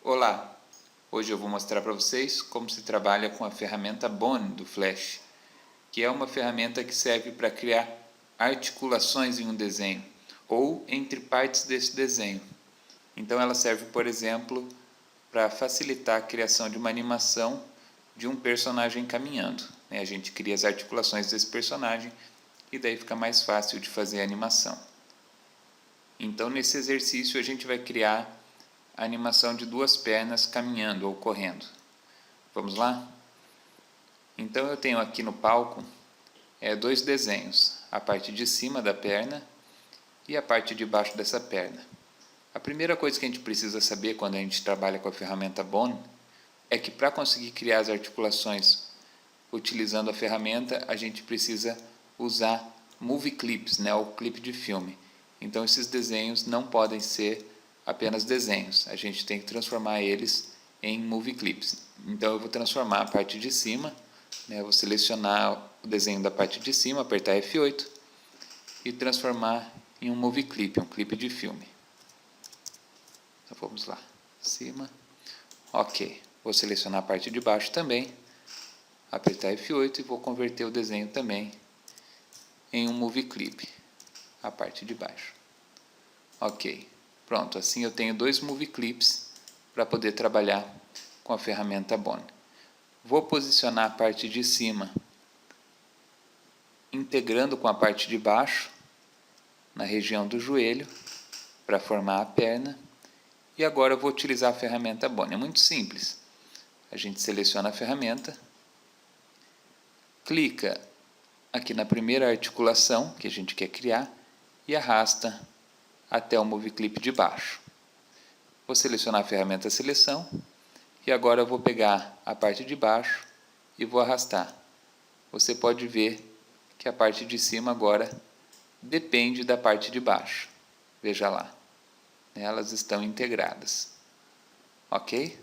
Olá! Hoje eu vou mostrar para vocês como se trabalha com a ferramenta Bone do Flash, que é uma ferramenta que serve para criar articulações em um desenho ou entre partes desse desenho. Então ela serve, por exemplo, para facilitar a criação de uma animação de um personagem caminhando. A gente cria as articulações desse personagem e daí fica mais fácil de fazer a animação. Então nesse exercício a gente vai criar a animação de duas pernas caminhando ou correndo. Vamos lá? Então eu tenho aqui no palco dois desenhos, a parte de cima da perna e a parte de baixo dessa perna. A primeira coisa que a gente precisa saber quando a gente trabalha com a ferramenta Bone é que para conseguir criar as articulações utilizando a ferramenta, a gente precisa usar movie clips, ou clipe de filme. Então esses desenhos não podem ser apenas desenhos, a gente tem que transformar eles em movie clips. Então eu vou transformar a parte de cima, vou selecionar o desenho da parte de cima, apertar F8 e transformar em um movie clip, um clipe de filme. Então vamos lá, cima, ok. Vou selecionar a parte de baixo também, apertar F8 e vou converter o desenho também em um movie clip, a parte de baixo. Ok. Pronto, assim eu tenho dois movie clips para poder trabalhar com a ferramenta Bone. Vou posicionar a parte de cima integrando com a parte de baixo na região do joelho para formar a perna. E agora eu vou utilizar a ferramenta Bone. É muito simples. A gente seleciona a ferramenta, clica aqui na primeira articulação que a gente quer criar e arrasta até o movie clip de baixo. Vou selecionar a ferramenta Seleção e agora eu vou pegar a parte de baixo e vou arrastar. Você pode ver que a parte de cima agora depende da parte de baixo. Veja lá, elas estão integradas. Ok?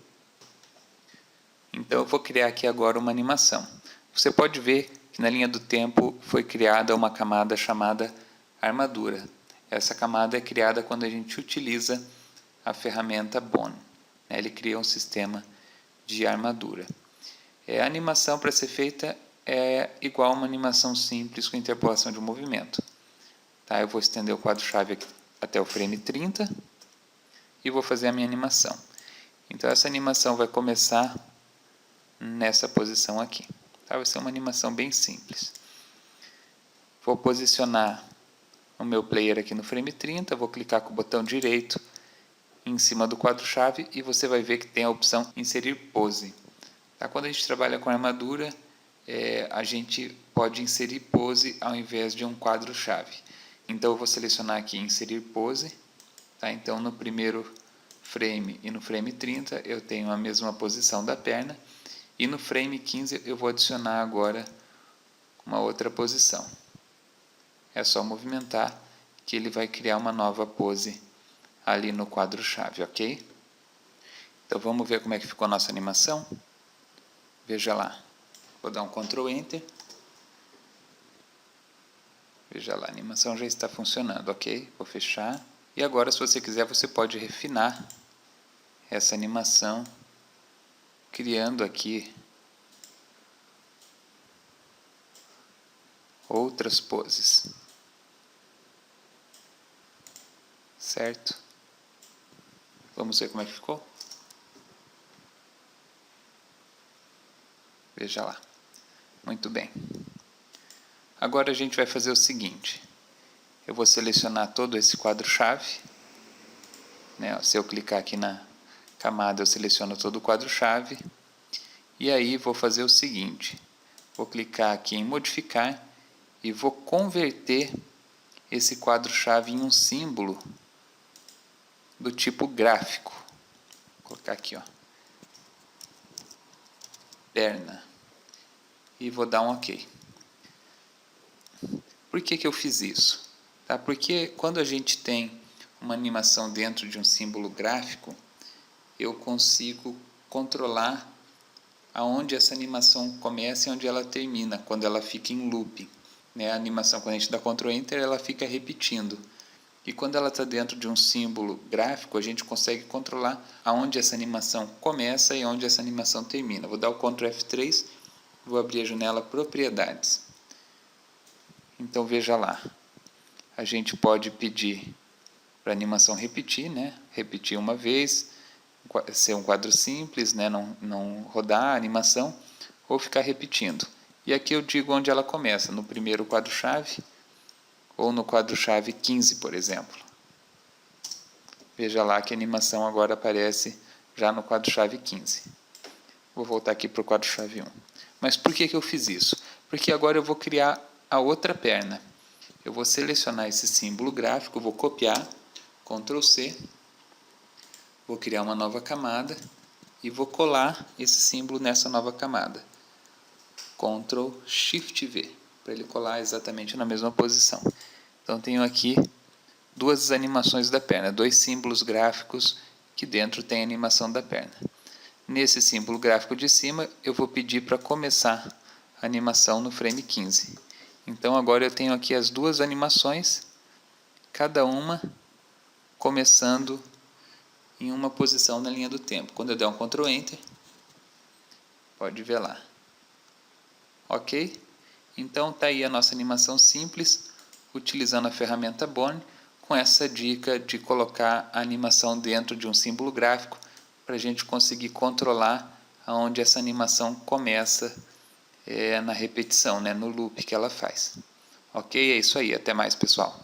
Então eu vou criar aqui agora uma animação. Você pode ver que na linha do tempo foi criada uma camada chamada armadura. Essa camada é criada quando a gente utiliza a ferramenta Bone. Ele cria um sistema de armadura. A animação para ser feita é igual a uma animação simples com interpolação de movimento. Eu vou estender o quadro-chave até o frame 30 e vou fazer a minha animação. Então essa animação vai começar nessa posição aqui. Vai ser uma animação bem simples. Vou posicionar o meu player aqui no frame 30, vou clicar com o botão direito em cima do quadro-chave e você vai ver que tem a opção Inserir Pose. Quando a gente trabalha com armadura, a gente pode inserir pose ao invés de um quadro-chave. Então eu vou selecionar aqui Inserir Pose. Então no primeiro frame e no frame 30 eu tenho a mesma posição da perna e no frame 15 eu vou adicionar agora uma outra posição. É só movimentar que ele vai criar uma nova pose ali no quadro-chave, ok? Então vamos ver como é que ficou a nossa animação? Veja lá. Vou dar um Ctrl Enter. Veja lá, a animação já está funcionando, ok? Vou fechar. E agora, se você quiser, você pode refinar essa animação, criando aqui outras poses. Certo? Vamos ver como é que ficou? Veja lá. Muito bem. Agora a gente vai fazer o seguinte. Eu vou selecionar todo esse quadro-chave. Se eu clicar aqui na camada, eu seleciono todo o quadro-chave. E aí vou fazer o seguinte. Vou clicar aqui em modificar e vou converter esse quadro-chave em um símbolo do tipo gráfico. Vou colocar aqui, perna. E vou dar um OK. Por que eu fiz isso? Porque quando a gente tem uma animação dentro de um símbolo gráfico, eu consigo controlar aonde essa animação começa e onde ela termina, quando ela fica em loop. A animação, quando a gente dá Ctrl Enter, ela fica repetindo. E quando ela está dentro de um símbolo gráfico, a gente consegue controlar aonde essa animação começa e onde essa animação termina. Vou dar o Ctrl F3, vou abrir a janela Propriedades. Então veja lá, a gente pode pedir para a animação repetir, né? Repetir uma vez, ser um quadro simples, né? Não rodar a animação, ou ficar repetindo. E aqui eu digo onde ela começa, no primeiro quadro-chave, ou no quadro-chave 15, por exemplo. Veja lá que a animação agora aparece já no quadro-chave 15. Vou voltar aqui para o quadro-chave 1. Mas por que eu fiz isso? Porque agora eu vou criar a outra perna. Eu vou selecionar esse símbolo gráfico, vou copiar, Ctrl C, vou criar uma nova camada e vou colar esse símbolo nessa nova camada. Ctrl Shift V, para ele colar exatamente na mesma posição. Então tenho aqui duas animações da perna, dois símbolos gráficos que dentro tem a animação da perna. Nesse símbolo gráfico de cima, eu vou pedir para começar a animação no frame 15. Então agora eu tenho aqui as duas animações, cada uma começando em uma posição na linha do tempo. Quando eu der um Ctrl Enter, pode ver lá. Ok? Então está aí a nossa animação simples, utilizando a ferramenta Bone, com essa dica de colocar a animação dentro de um símbolo gráfico, para a gente conseguir controlar aonde essa animação começa na repetição, né, no loop que ela faz. Ok? É isso aí. Até mais, pessoal.